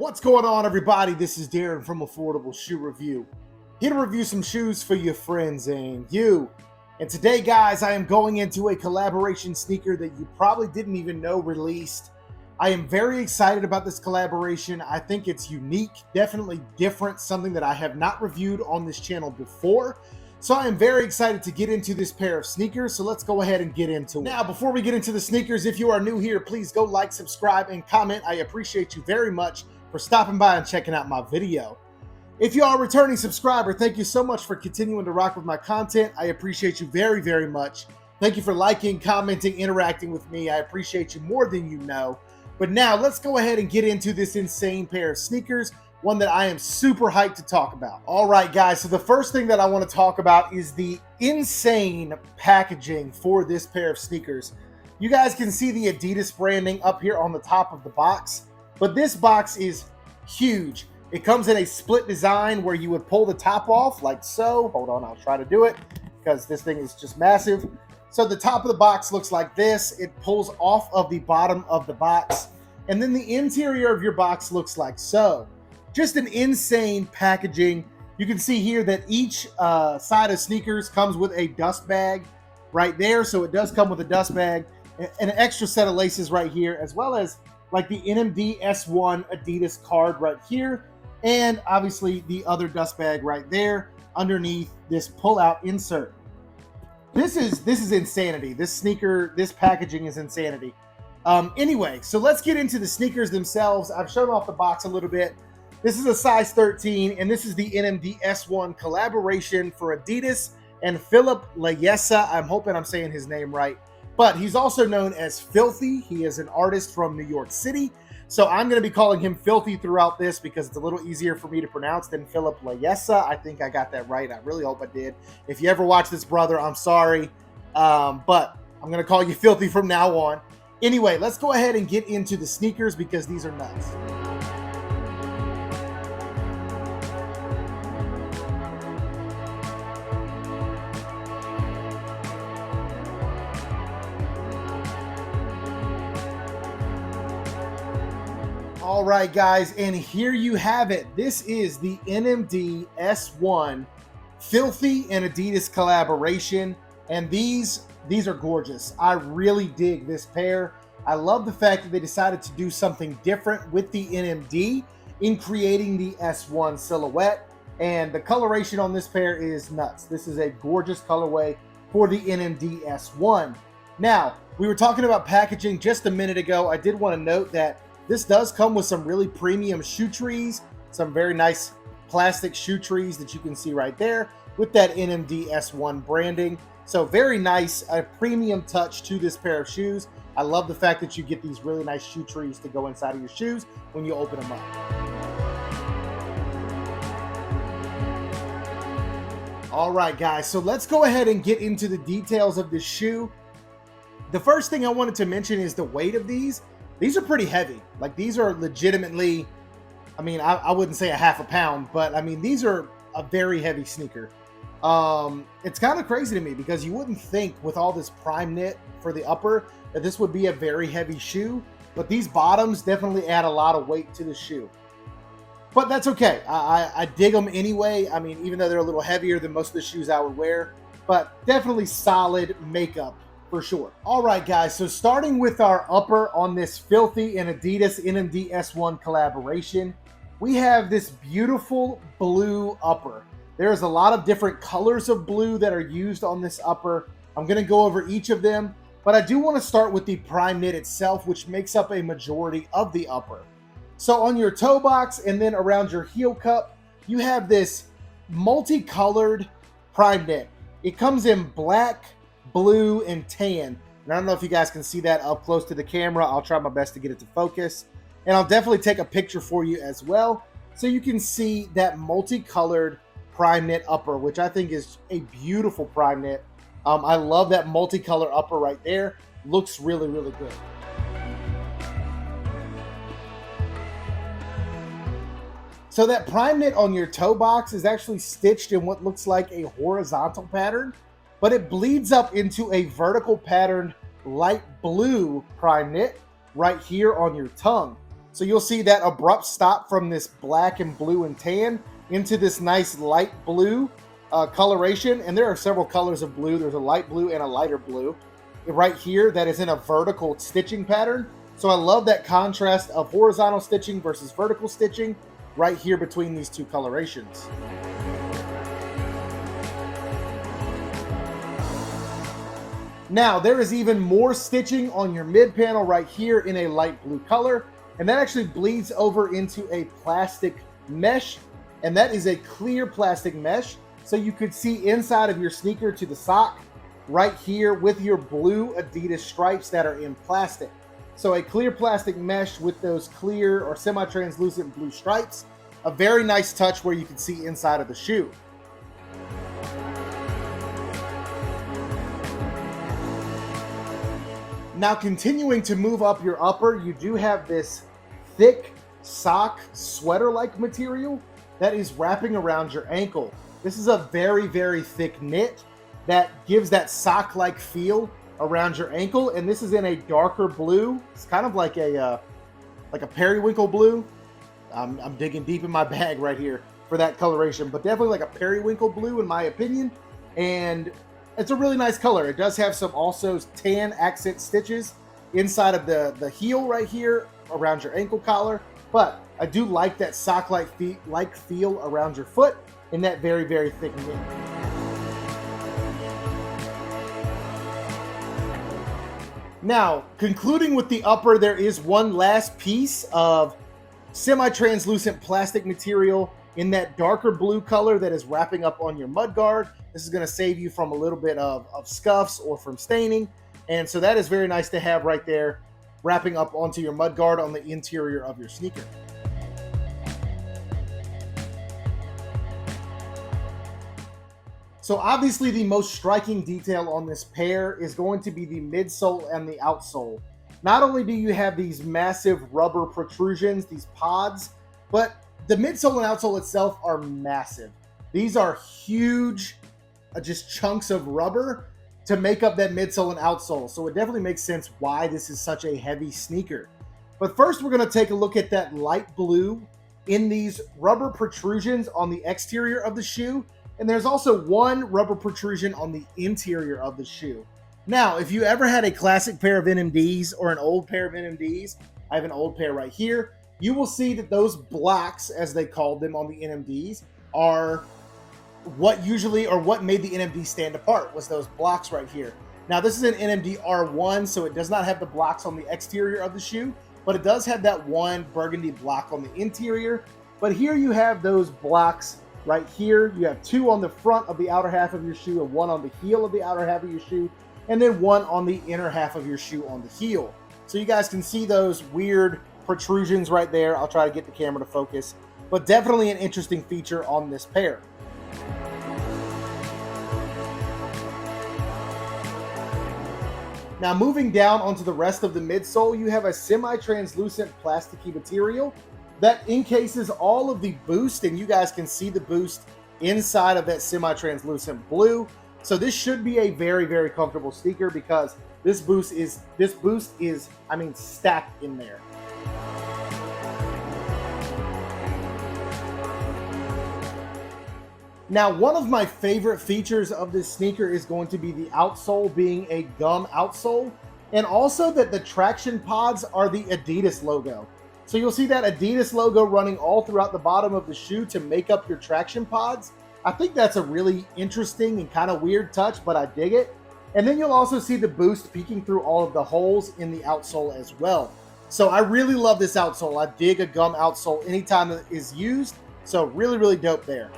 What's going on, everybody? This is Darren from Affordable Shoe Review. Here to review some shoes for your friends and you. And today, guys, I am going into a collaboration sneaker that you probably didn't even know released. I am very excited about this collaboration. I think it's unique, definitely different, something that I have not reviewed on this channel before. So I am very excited to get into this pair of sneakers, so let's go ahead and get into it. Now, before we get into the sneakers, if you are new here, please go like, subscribe, and comment. I appreciate you very much for stopping by and checking out my video. If you are a returning subscriber, thank you so much for continuing to rock with my content. I appreciate you very, very much. Thank you for liking, commenting, interacting with me. I appreciate you more than you know. But now let's go ahead and get into this insane pair of sneakers, one that I am super hyped to talk about. All right, guys, so the first thing that I want to talk about is the insane packaging for this pair of sneakers. You guys can see the Adidas branding up here on the top of the box, but this box is huge. It comes in a split design where you would pull the top off like so. Hold on, I'll try to do it because this thing is just massive. So the top of the box looks like this. It pulls off of the bottom of the box, and then the interior of your box looks like so. Just an insane packaging. You can see here that each side of sneakers comes with a dust bag right there. So it does come with a dust bag, and an extra set of laces right here, as well as like the NMD S1 Adidas card right here. And obviously the other dust bag right there underneath this pull-out insert. This is insanity. This sneaker, this packaging is insanity. Anyway, so let's get into the sneakers themselves. I've shown off the box a little bit. This is a size 13, and this is the NMD S1 collaboration for Adidas and Phillip Leyesa. I'm hoping I'm saying his name right, but he's also known as Phillllthy. He is an artist from New York City, so I'm going to be calling him Phillllthy throughout this because it's a little easier for me to pronounce than Phillip Leyesa. I think I got that right. I really hope I did. If you ever watch this, brother, I'm sorry, but I'm going to call you Phillllthy from now on. Anyway, let's go ahead and get into the sneakers because these are nuts. All right, guys, and here you have it. This is the NMD S1 Phillllthy and Adidas collaboration, and these are gorgeous. I really dig this pair. I love the fact that they decided to do something different with the NMD in creating the S1 silhouette, and the coloration on this pair is nuts. This is a gorgeous colorway for the NMD S1. Now, we were talking about packaging just a minute ago. I did want to note that this does come with some really premium shoe trees, some very nice plastic shoe trees that you can see right there with that NMD S1 branding. So very nice, a premium touch to this pair of shoes. I love the fact that you get these really nice shoe trees to go inside of your shoes when you open them up. All right, guys, so let's go ahead and get into the details of this shoe. The first thing I wanted to mention is the weight of these. These are pretty heavy. Like, these are legitimately, I mean, I wouldn't say a half a pound, but I mean, these are a very heavy sneaker. It's kind of crazy to me because you wouldn't think with all this prime knit for the upper that this would be a very heavy shoe, but these bottoms definitely add a lot of weight to the shoe. But that's okay. I dig them anyway. I mean, even though they're a little heavier than most of the shoes I would wear, but definitely solid makeup for sure. All right, guys, so starting with our upper on this Phillllthy and Adidas NMD S1 collaboration, we have this beautiful blue upper. There's a lot of different colors of blue that are used on this upper. I'm going to go over each of them, but I do want to start with the prime knit itself, which makes up a majority of the upper. So on your toe box and then around your heel cup, you have this multicolored prime knit. It comes in black, blue, and tan. And I don't know if you guys can see that up close to the camera. I'll try my best to get it to focus. And I'll definitely take a picture for you as well, so you can see that multicolored prime knit upper, which I think is a beautiful prime knit. I love that multicolor upper right there. Looks really, really good. So that prime knit on your toe box is actually stitched in what looks like a horizontal pattern, but it bleeds up into a vertical patterned light blue prime knit right here on your tongue. So you'll see that abrupt stop from this black and blue and tan into this nice light blue coloration. And there are several colors of blue. There's a light blue and a lighter blue right here that is in a vertical stitching pattern. So I love that contrast of horizontal stitching versus vertical stitching right here between these two colorations. Now, there is even more stitching on your mid panel right here in a light blue color, and that actually bleeds over into a plastic mesh, and that is a clear plastic mesh, so you could see inside of your sneaker to the sock right here with your blue Adidas stripes that are in plastic. So a clear plastic mesh with those clear or semi-translucent blue stripes, a very nice touch where you can see inside of the shoe. Now, continuing to move up your upper, you do have this thick sock sweater-like material that is wrapping around your ankle. This is a very, very thick knit that gives that sock-like feel around your ankle, and this is in a darker blue. It's kind of like a periwinkle blue. I'm digging deep in my bag right here for that coloration, but definitely like a periwinkle blue in my opinion, and it's a really nice color. It does have some also tan accent stitches inside of the heel right here around your ankle collar, but I do like that sock-like feel around your foot in that very, very thick knit. Now, concluding with the upper, there is one last piece of semi-translucent plastic material in that darker blue color that is wrapping up on your mudguard. This is going to save you from a little bit of scuffs or from staining. And so that is very nice to have right there, wrapping up onto your mudguard on the interior of your sneaker. So obviously the most striking detail on this pair is going to be the midsole and the outsole. Not only do you have these massive rubber protrusions, these pods, but the midsole and outsole itself are massive. These are huge, just chunks of rubber to make up that midsole and outsole. So it definitely makes sense why this is such a heavy sneaker. But first we're going to take a look at that light blue in these rubber protrusions on the exterior of the shoe. And there's also one rubber protrusion on the interior of the shoe. Now, if you ever had a classic pair of NMDs or an old pair of NMDs, I have an old pair right here, you will see that those blocks, as they called them on the NMDs, are what made the NMD stand apart, was those blocks right here. Now, this is an NMD R1, so it does not have the blocks on the exterior of the shoe, but it does have that one burgundy block on the interior. But here you have those blocks right here. You have two on the front of the outer half of your shoe and one on the heel of the outer half of your shoe, and then one on the inner half of your shoe on the heel. So you guys can see those weird protrusions right there. I'll try to get the camera to focus, but definitely an interesting feature on this pair. Now moving down onto the rest of the midsole, you have a semi-translucent plasticky material that encases all of the boost, and you guys can see the boost inside of that semi-translucent blue. So this should be a very, very comfortable sneaker because this boost is, I mean, stacked in there. Now, one of my favorite features of this sneaker is going to be the outsole being a gum outsole, and also that the traction pods are the Adidas logo. So you'll see that Adidas logo running all throughout the bottom of the shoe to make up your traction pods. I think that's a really interesting and kind of weird touch, but I dig it. And then you'll also see the boost peeking through all of the holes in the outsole as well. So I really love this outsole. I dig a gum outsole anytime it is used. So really, really dope there.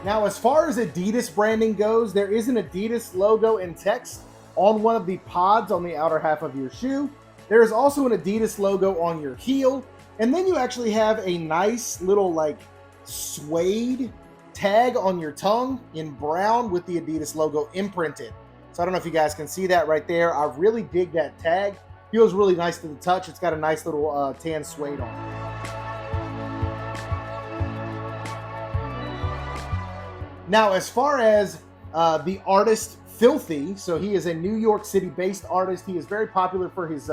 Now, as far as Adidas branding goes, there is an Adidas logo and text on one of the pods on the outer half of your shoe. There is also an Adidas logo on your heel. And then you actually have a nice little like suede tag on your tongue in brown with the Adidas logo imprinted. So I don't know if you guys can see that right there. I really dig that tag. Feels really nice to the touch. It's got a nice little tan suede on it. Now, as far as the artist Phillllthy, so he is a New York City based artist. He is very popular for his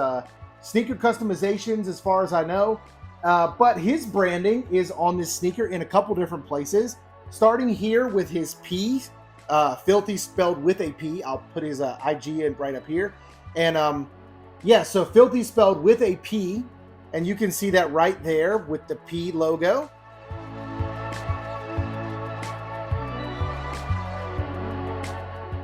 sneaker customizations, as far as I know. But his branding is on this sneaker in a couple different places, starting here with his P, Phillllthy spelled with a P. I'll put his IG in right up here. And yeah, so Phillllthy spelled with a P, and you can see that right there with the P logo.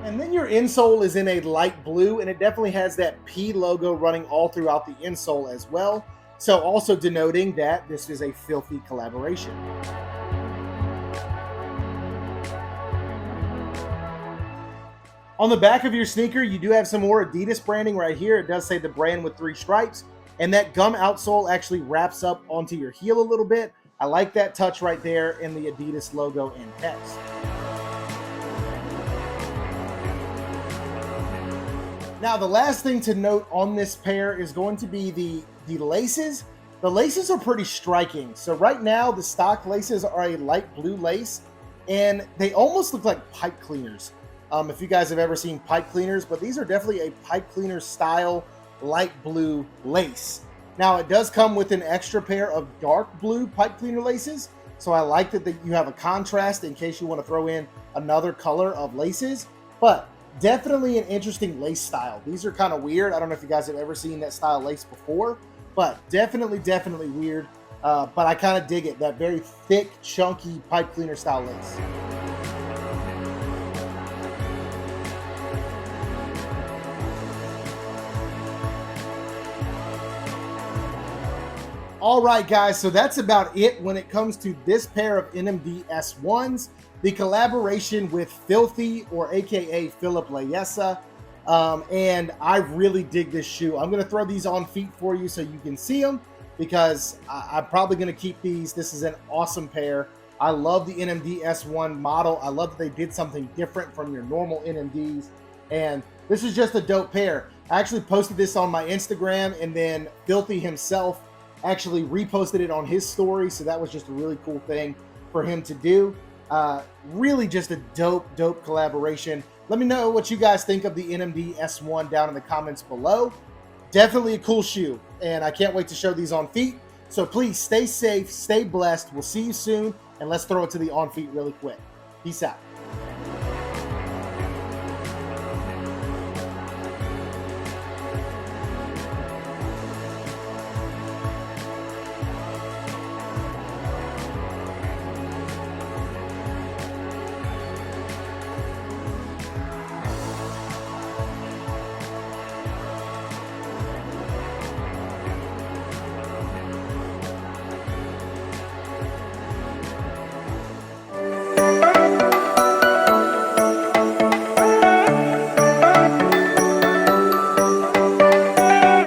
And then your insole is in a light blue, and it definitely has that P logo running all throughout the insole as well. So also denoting that this is a Phillllthy collaboration. On the back of your sneaker, you do have some more Adidas branding right here. It does say the brand with 3 stripes, and that gum outsole actually wraps up onto your heel a little bit. I like that touch right there in the Adidas logo and text. Now, the last thing to note on this pair is going to be the laces. The laces are pretty striking. So right now, the stock laces are a light blue lace, and they almost look like pipe cleaners. If you guys have ever seen pipe cleaners, but these are definitely a pipe cleaner style light blue lace. Now, it does come with an extra pair of dark blue pipe cleaner laces. So I like that you have a contrast in case you want to throw in another color of laces, but definitely an interesting lace style. These are kind of weird. I don't know if you guys have ever seen that style lace before, but definitely weird. But I kind of dig it, that very thick, chunky pipe cleaner style lace. All right, guys, so that's about it when it comes to this pair of NMD S1s, the collaboration with Phillllthy, or AKA Phillip Leyesa, and I really dig this shoe. I'm going to throw these on feet for you so you can see them, because I'm probably going to keep these. This is an awesome pair. I love the NMD S1 model. I love that they did something different from your normal NMDs, and this is just a dope pair. I actually posted this on my Instagram, and then Phillllthy himself actually reposted it on his story, so that was just a really cool thing for him to do. Really just a dope collaboration. Let me know what you guys think of the NMD S1 down in the comments below. Definitely a cool shoe, and I can't wait to show these on feet. So please stay safe, stay blessed. We'll see you soon, and let's throw it to the on feet really quick. Peace out.